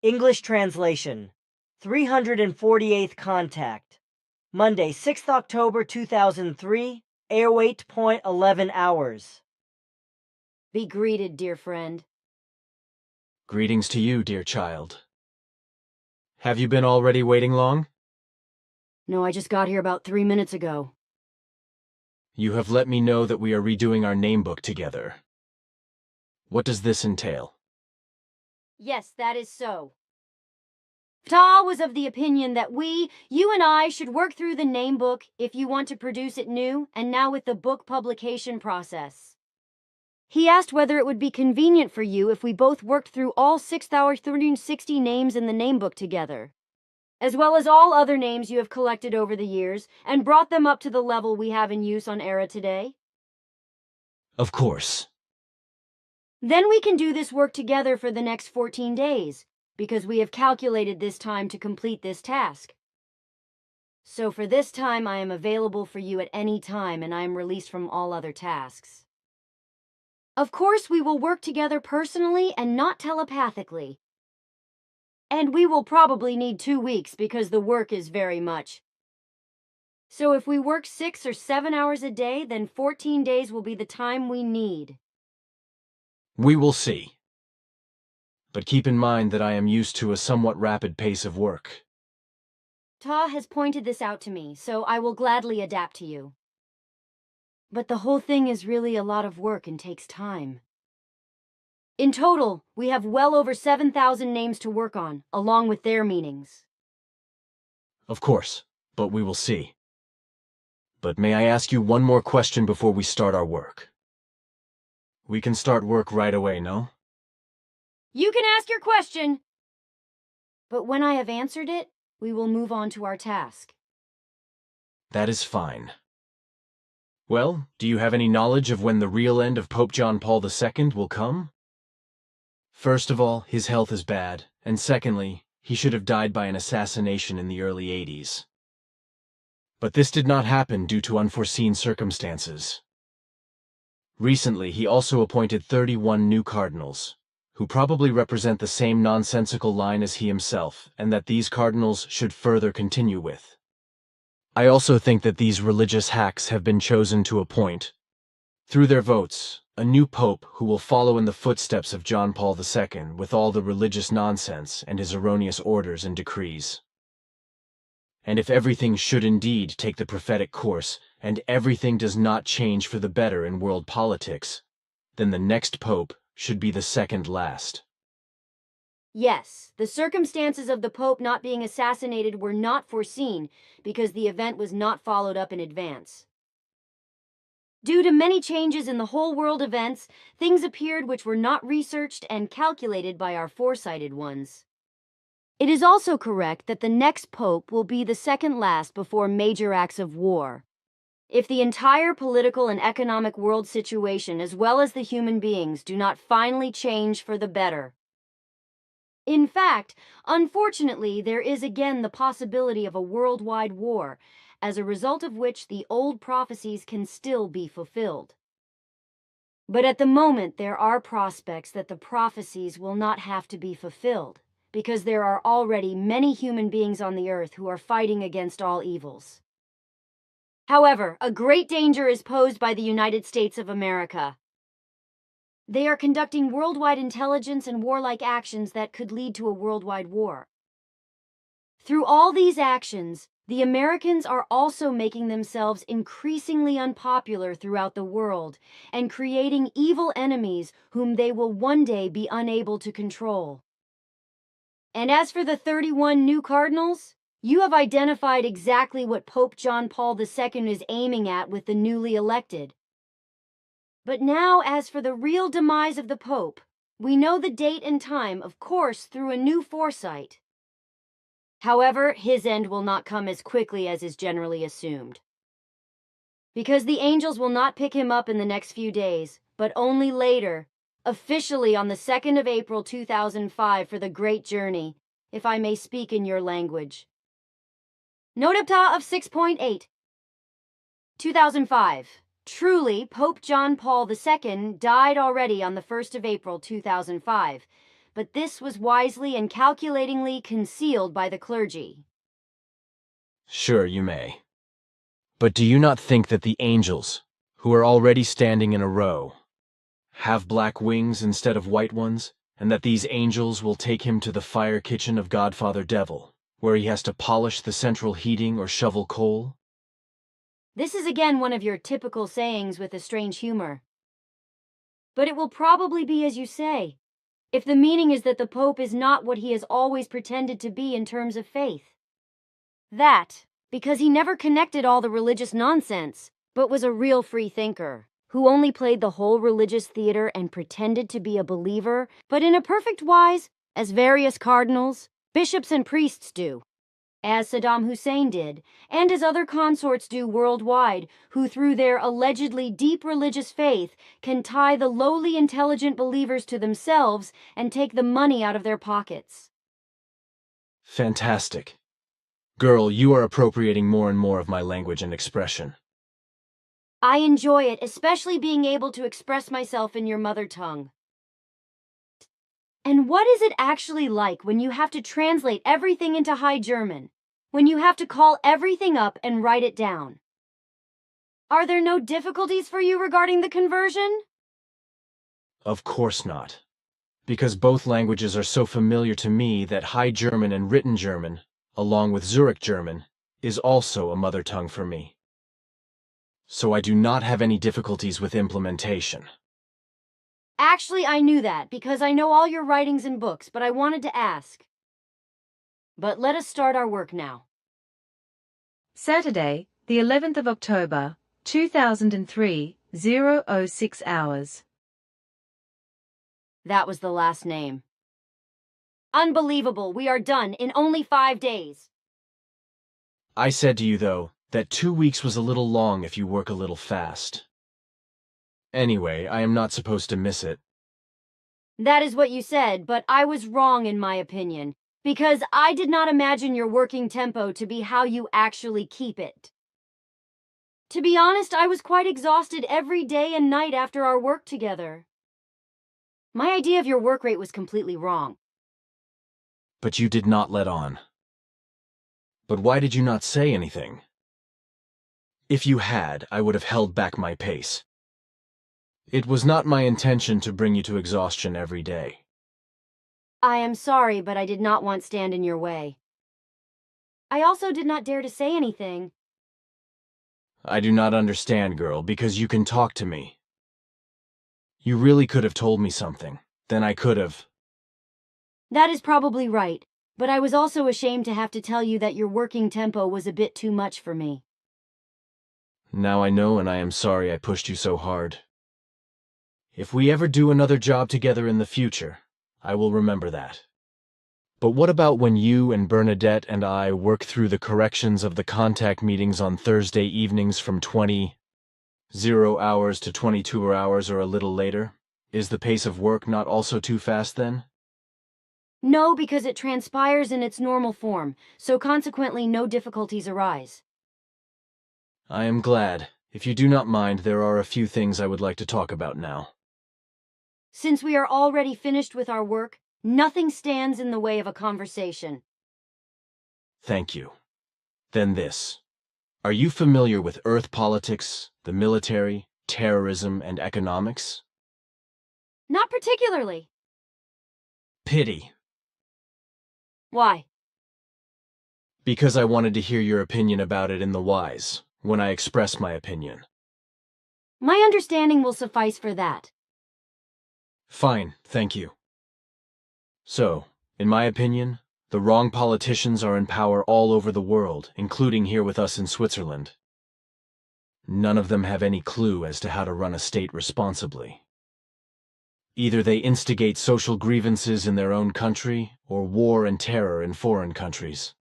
English translation. 348th contact. Monday, 6th October 2003, 08.11 hours. Be greeted, dear friend. Greetings to you, dear child. Have you been already waiting long? No, I just got here about 3 minutes ago. You have let me know that we are redoing our name book together. What does this entail? Yes, that is so. Ta was of the opinion that you and I, should work through the name book if you want to produce it new, and now with the book publication process. He asked whether it would be convenient for you if we both worked through all 6,360 names in the name book together, as well as all other names you have collected over the years, and brought them up to the level we have in use on Era today. Of course. Then we can do this work together for the next 14 days, because we have calculated this time to complete this task. So for this time, I am available for you at any time, and I am released from all other tasks. Of course, we will work together personally and not telepathically. And we will probably need 2 weeks because the work is very much. So if we work 6 or 7 hours a day, then 14 days will be the time we need. We will see. But keep in mind that I am used to a somewhat rapid pace of work. Ta has pointed this out to me, so I will gladly adapt to you. But the whole thing is really a lot of work and takes time. In total, we have well over 7,000 names to work on, along with their meanings. Of course, but we will see. But may I ask you one more question before we start our work? We can start work right away, no? You can ask your question. But when I have answered it, we will move on to our task. That is fine. Well, do you have any knowledge of when the real end of Pope John Paul II will come? First of all, his health is bad, and secondly, he should have died by an assassination in the early 80s. But this did not happen due to unforeseen circumstances. Recently, he also appointed 31 new cardinals, who probably represent the same nonsensical line as he himself, and that these cardinals should further continue with. I also think that these religious hacks have been chosen to appoint, through their votes, a new pope who will follow in the footsteps of John Paul II with all the religious nonsense and his erroneous orders and decrees. And if everything should indeed take the prophetic course, and everything does not change for the better in world politics, then the next pope should be the second last. Yes, the circumstances of the Pope not being assassinated were not foreseen because the event was not followed up in advance. Due to many changes in the whole world events, things appeared which were not researched and calculated by our foresighted ones. It is also correct that the next Pope will be the second last before major acts of war. If the entire political and economic world situation, as well as the human beings, do not finally change for the better. In fact, unfortunately, there is again the possibility of a worldwide war, as a result of which the old prophecies can still be fulfilled. But at the moment, there are prospects that the prophecies will not have to be fulfilled, because there are already many human beings on the earth who are fighting against all evils. However, a great danger is posed by the United States of America. They are conducting worldwide intelligence and warlike actions that could lead to a worldwide war. Through all these actions, the Americans are also making themselves increasingly unpopular throughout the world and creating evil enemies whom they will one day be unable to control. And as for the 31 new cardinals, you have identified exactly what Pope John Paul II is aiming at with the newly elected. But now, as for the real demise of the Pope, we know the date and time, of course, through a new foresight. However, his end will not come as quickly as is generally assumed. Because the angels will not pick him up in the next few days, but only later, officially on the 2nd of April 2005 for the Great Journey, if I may speak in your language. Notapta of 6.8 2005. Truly, Pope John Paul II died already on the 1st of April 2005, but this was wisely and calculatingly concealed by the clergy. Sure, you may. But do you not think that the angels, who are already standing in a row, have black wings instead of white ones, and that these angels will take him to the fire kitchen of Godfather Devil, where he has to polish the central heating or shovel coal? This is again one of your typical sayings with a strange humor. But it will probably be as you say, if the meaning is that the Pope is not what he has always pretended to be in terms of faith. That, because he never connected all the religious nonsense, but was a real free thinker, who only played the whole religious theater and pretended to be a believer, but in a perfect wise, as various cardinals, bishops, and priests do, as Saddam Hussein did, and as other consorts do worldwide, who through their allegedly deep religious faith can tie the lowly intelligent believers to themselves and take the money out of their pockets. Fantastic. Girl, you are appropriating more and more of my language and expression. I enjoy it, especially being able to express myself in your mother tongue. And what is it actually like when you have to translate everything into High German? When you have to call everything up and write it down? Are there no difficulties for you regarding the conversion? Of course not. Because both languages are so familiar to me that High German and Written German, along with Zurich German, is also a mother tongue for me. So I do not have any difficulties with implementation. Actually, I knew that because I know all your writings and books, but I wanted to ask. But let us start our work now. Saturday, the 11th of October, 2003, 0:06 hours. That was the last name. Unbelievable, we are done in only 5 days. I said to you, though, that 2 weeks was a little long if you work a little fast. Anyway, I am not supposed to miss it. That is what you said, but I was wrong in my opinion, because I did not imagine your working tempo to be how you actually keep it. To be honest, I was quite exhausted every day and night after our work together. My idea of your work rate was completely wrong. But you did not let on. But why did you not say anything? If you had, I would have held back my pace. It was not my intention to bring you to exhaustion every day. I am sorry, but I did not want to stand in your way. I also did not dare to say anything. I do not understand, girl, because you can talk to me. You really could have told me something. Then I could have. That is probably right, but I was also ashamed to have to tell you that your working tempo was a bit too much for me. Now I know, and I am sorry I pushed you so hard. If we ever do another job together in the future, I will remember that. But what about when you and Bernadette and I work through the corrections of the contact meetings on Thursday evenings from 20 hours to 22 hours or a little later? Is the pace of work not also too fast then? No, because it transpires in its normal form, so consequently no difficulties arise. I am glad. If you do not mind, there are a few things I would like to talk about now. Since we are already finished with our work, nothing stands in the way of a conversation. Thank you. Then this. Are you familiar with Earth politics, the military, terrorism, and economics? Not particularly. Pity. Why? Because I wanted to hear your opinion about it in the wise, when I express my opinion. My understanding will suffice for that. Fine, thank you. So, in my opinion, the wrong politicians are in power all over the world, including here with us in Switzerland. None of them have any clue as to how to run a state responsibly. Either they instigate social grievances in their own country, or war and terror in foreign countries.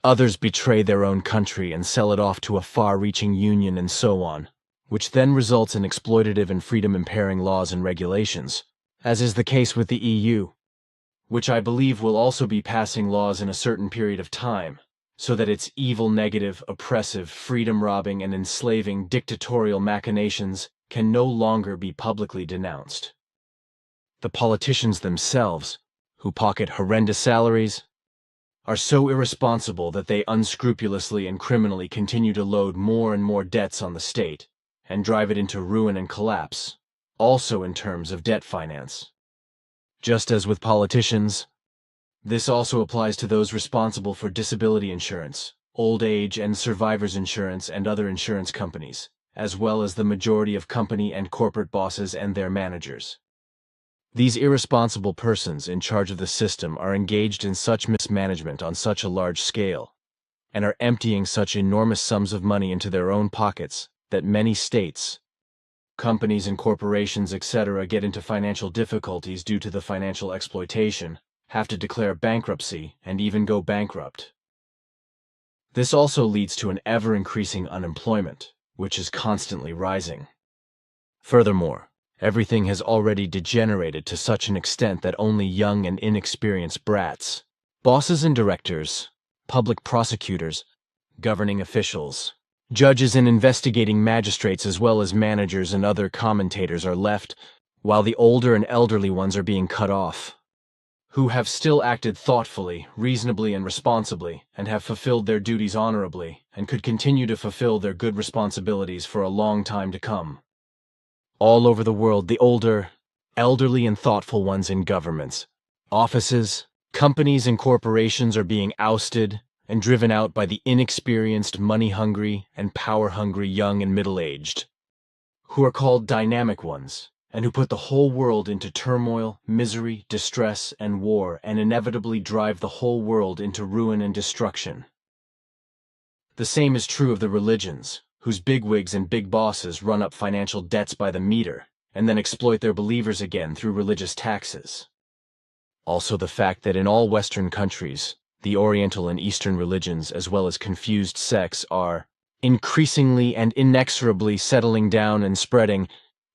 Others betray their own country and sell it off to a far-reaching union and so on, which then results in exploitative and freedom-impairing laws and regulations, as is the case with the EU, which I believe will also be passing laws in a certain period of time, so that its evil, negative, oppressive, freedom-robbing, and enslaving dictatorial machinations can no longer be publicly denounced. The politicians themselves, who pocket horrendous salaries, are so irresponsible that they unscrupulously and criminally continue to load more and more debts on the state and drive it into ruin and collapse, also in terms of debt finance. Just as with politicians, this also applies to those responsible for disability insurance, old age and survivors insurance and other insurance companies, as well as the majority of company and corporate bosses and their managers. These irresponsible persons in charge of the system are engaged in such mismanagement on such a large scale, and are emptying such enormous sums of money into their own pockets that many states, companies and corporations, etc., get into financial difficulties due to the financial exploitation, have to declare bankruptcy, and even go bankrupt. This also leads to an ever-increasing unemployment, which is constantly rising. Furthermore, everything has already degenerated to such an extent that only young and inexperienced brats, bosses and directors, public prosecutors, governing officials, judges and investigating magistrates as well as managers and other commentators are left, while the older and elderly ones are being cut off, who have still acted thoughtfully, reasonably and responsibly, and have fulfilled their duties honorably, and could continue to fulfill their good responsibilities for a long time to come. All over the world, the older, elderly and thoughtful ones in governments, offices, companies and corporations are being ousted and driven out by the inexperienced, money-hungry and power-hungry young and middle-aged, who are called dynamic ones, and who put the whole world into turmoil, misery, distress, and war, and inevitably drive the whole world into ruin and destruction. The same is true of the religions, whose bigwigs and big bosses run up financial debts by the meter, and then exploit their believers again through religious taxes. Also the fact that in all Western countries, the Oriental and Eastern religions as well as confused sects are increasingly and inexorably settling down and spreading,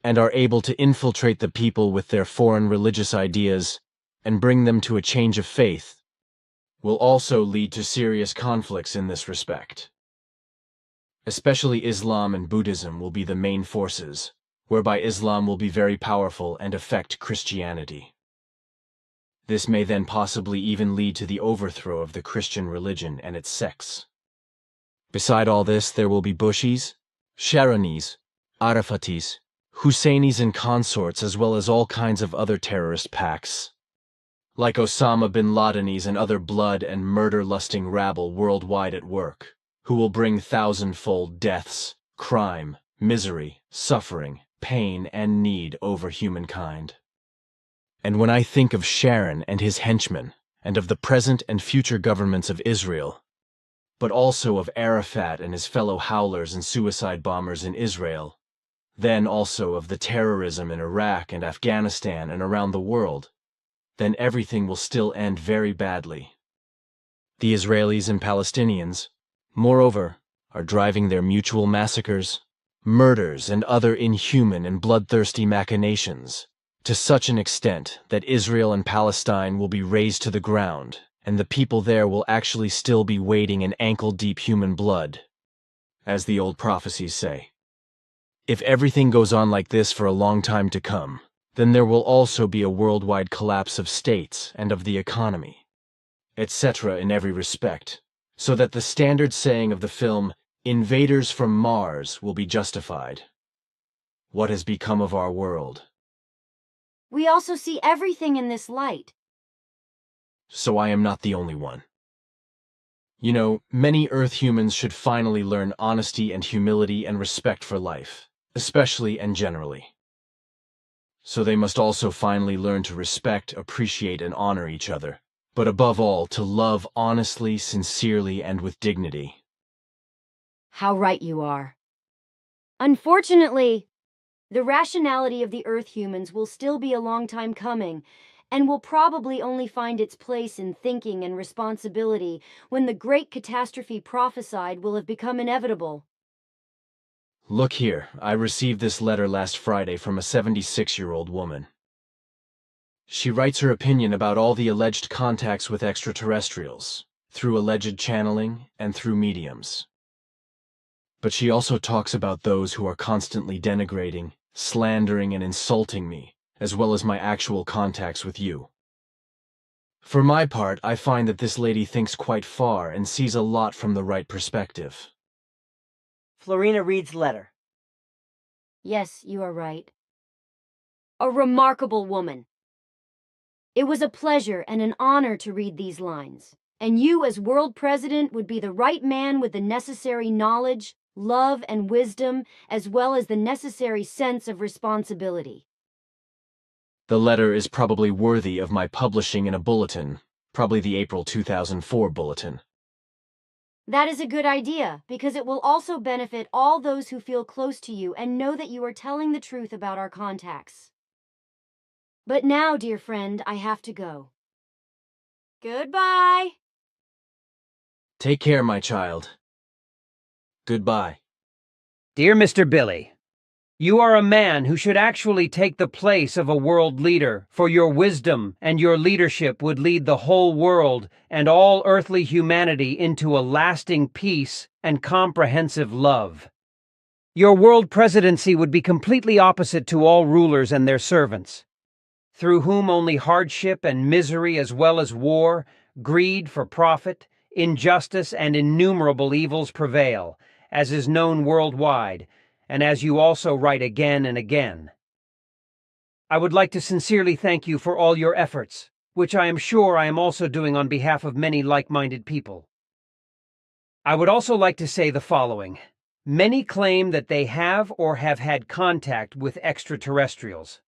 and are able to infiltrate the people with their foreign religious ideas and bring them to a change of faith, will also lead to serious conflicts in this respect. Especially Islam and Buddhism will be the main forces, whereby Islam will be very powerful and affect Christianity. This may then possibly even lead to the overthrow of the Christian religion and its sects. Beside all this, there will be Bushis, Sharonis, Arafatis, Husseinis and consorts, as well as all kinds of other terrorist pacts, like Osama bin Ladenis and other blood and murder-lusting rabble worldwide at work, who will bring thousand-fold deaths, crime, misery, suffering, pain, and need over humankind. And when I think of Sharon and his henchmen, and of the present and future governments of Israel, but also of Arafat and his fellow howlers and suicide bombers in Israel, then also of the terrorism in Iraq and Afghanistan and around the world, then everything will still end very badly. The Israelis and Palestinians, moreover, are driving their mutual massacres, murders, and other inhuman and bloodthirsty machinations to such an extent that Israel and Palestine will be razed to the ground, and the people there will actually still be wading in ankle-deep human blood, as the old prophecies say. If everything goes on like this for a long time to come, then there will also be a worldwide collapse of states and of the economy, etc. in every respect, so that the standard saying of the film, "Invaders from Mars," will be justified. What has become of our world? We also see everything in this light. So I am not the only one. You know, many Earth humans should finally learn honesty and humility and respect for life, especially and generally. So they must also finally learn to respect, appreciate, and honor each other, but above all, to love honestly, sincerely, and with dignity. How right you are. Unfortunately, the rationality of the Earth humans will still be a long time coming, and will probably only find its place in thinking and responsibility when the great catastrophe prophesied will have become inevitable. Look here, I received this letter last Friday from a 76-year-old woman. She writes her opinion about all the alleged contacts with extraterrestrials, through alleged channeling and through mediums. But she also talks about those who are constantly denigrating, slandering, and insulting me, as well as my actual contacts with you. For my part, I find that this lady thinks quite far and sees a lot from the right perspective. Florina reads letter. Yes, you are right. A remarkable woman. It was a pleasure and an honor to read these lines, and you as world president would be the right man with the necessary knowledge, love, and wisdom, as well as the necessary sense of responsibility. The letter is probably worthy of my publishing in a bulletin, probably the April 2004 bulletin. That is a good idea, because it will also benefit all those who feel close to you and know that you are telling the truth about our contacts. But now, dear friend, I have to go. Goodbye. Take care, my child. Goodbye. Dear Mr. Billy, you are a man who should actually take the place of a world leader, for your wisdom and your leadership would lead the whole world and all earthly humanity into a lasting peace and comprehensive love. Your world presidency would be completely opposite to all rulers and their servants, through whom only hardship and misery as well as war, greed for profit, injustice, and innumerable evils prevail, as is known worldwide, and as you also write again and again. I would like to sincerely thank you for all your efforts, which I am sure I am also doing on behalf of many like-minded people. I would also like to say the following. Many claim that they have or have had contact with extraterrestrials.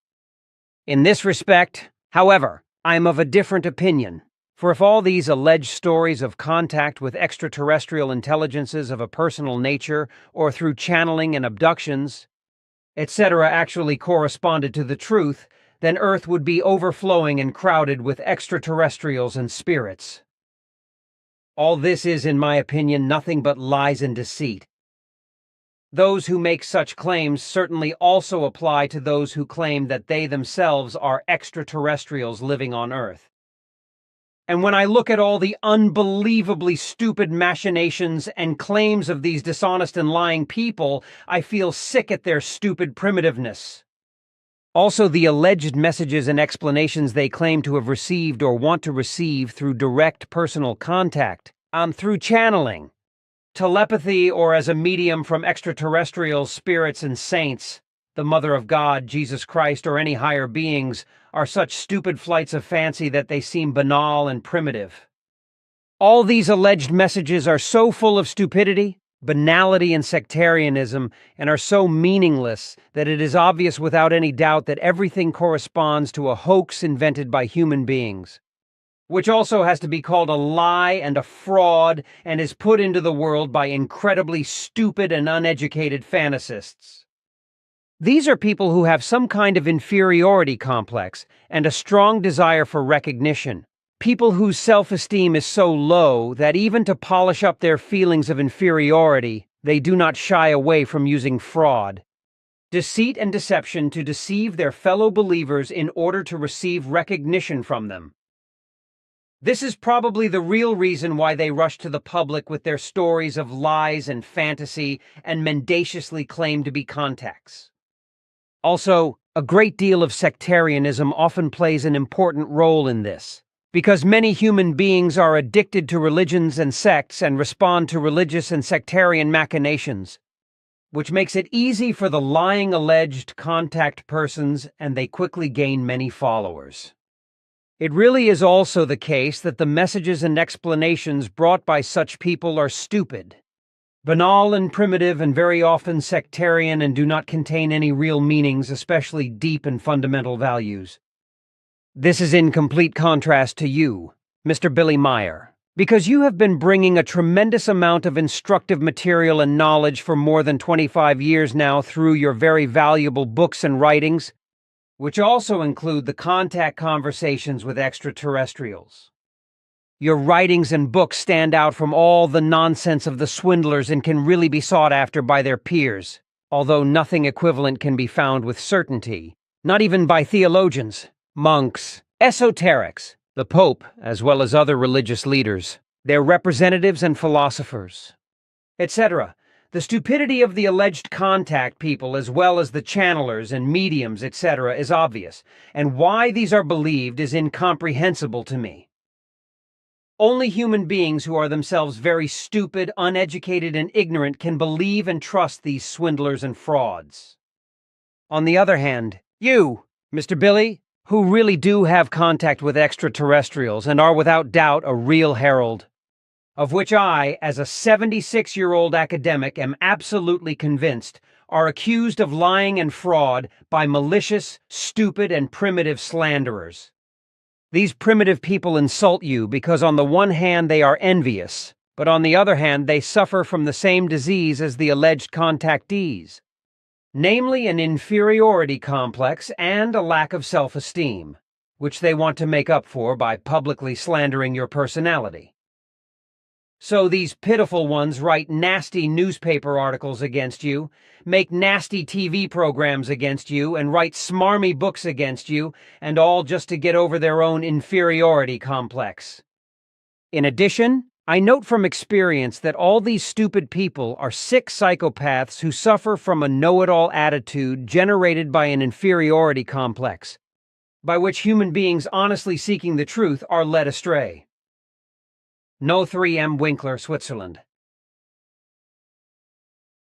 In this respect, however, I am of a different opinion. For if all these alleged stories of contact with extraterrestrial intelligences of a personal nature or through channeling and abductions, etc. actually corresponded to the truth, then Earth would be overflowing and crowded with extraterrestrials and spirits. All this is, in my opinion, nothing but lies and deceit. Those who make such claims certainly also apply to those who claim that they themselves are extraterrestrials living on Earth. And when I look at all the unbelievably stupid machinations and claims of these dishonest and lying people, I feel sick at their stupid primitiveness. Also, the alleged messages and explanations they claim to have received or want to receive through direct personal contact, through channeling, telepathy, or as a medium from extraterrestrial spirits and saints, the Mother of God, Jesus Christ, or any higher beings, are such stupid flights of fancy that they seem banal and primitive. All these alleged messages are so full of stupidity, banality, and sectarianism, and are so meaningless that it is obvious without any doubt that everything corresponds to a hoax invented by human beings, which also has to be called a lie and a fraud and is put into the world by incredibly stupid and uneducated fantasists. These are people who have some kind of inferiority complex and a strong desire for recognition. People whose self-esteem is so low that even to polish up their feelings of inferiority, they do not shy away from using fraud, deceit, and deception to deceive their fellow believers in order to receive recognition from them. This is probably the real reason why they rush to the public with their stories of lies and fantasy and mendaciously claim to be contacts. Also, a great deal of sectarianism often plays an important role in this, because many human beings are addicted to religions and sects and respond to religious and sectarian machinations, which makes it easy for the lying alleged contact persons, and they quickly gain many followers. It really is also the case that the messages and explanations brought by such people are stupid, banal and primitive, and very often sectarian, and do not contain any real meanings, especially deep and fundamental values. This is in complete contrast to you, Mr. Billy Meier, because you have been bringing a tremendous amount of instructive material and knowledge for more than 25 years now through your very valuable books and writings, which also include the contact conversations with extraterrestrials. Your writings and books stand out from all the nonsense of the swindlers and can really be sought after by their peers, although nothing equivalent can be found with certainty, not even by theologians, monks, esoterics, the Pope, as well as other religious leaders, their representatives and philosophers, etc. The stupidity of the alleged contact people, as well as the channelers and mediums, etc., is obvious, and why these are believed is incomprehensible to me. Only human beings who are themselves very stupid, uneducated, and ignorant can believe and trust these swindlers and frauds. On the other hand, you, Mr. Billy, who really do have contact with extraterrestrials and are without doubt a real herald, of which I, as a 76-year-old academic, am absolutely convinced, are accused of lying and fraud by malicious, stupid, and primitive slanderers. These primitive people insult you because on the one hand they are envious, but on the other hand they suffer from the same disease as the alleged contactees, namely an inferiority complex and a lack of self-esteem, which they want to make up for by publicly slandering your personality. So these pitiful ones write nasty newspaper articles against you, make nasty TV programs against you, and write smarmy books against you, and all just to get over their own inferiority complex. In addition, I note from experience that all these stupid people are sick psychopaths who suffer from a know-it-all attitude generated by an inferiority complex, by which human beings honestly seeking the truth are led astray. No 3M Winkler, Switzerland.